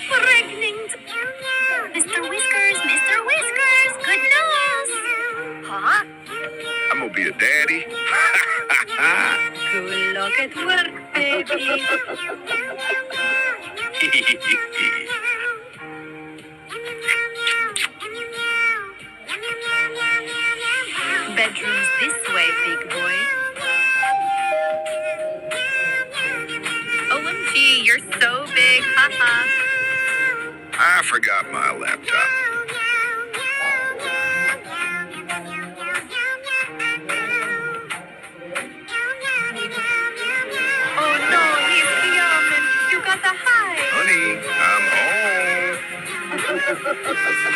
pregnant. Mr. Whiskers, Mr. Whiskers, good news. Huh? I'm gonna be a daddy. Good luck at work, baby. Bedroom's this way, big boy. OMG, you're so big, haha. I forgot my laptop. Oh no, he's coming. You got the high. Honey, I'm home.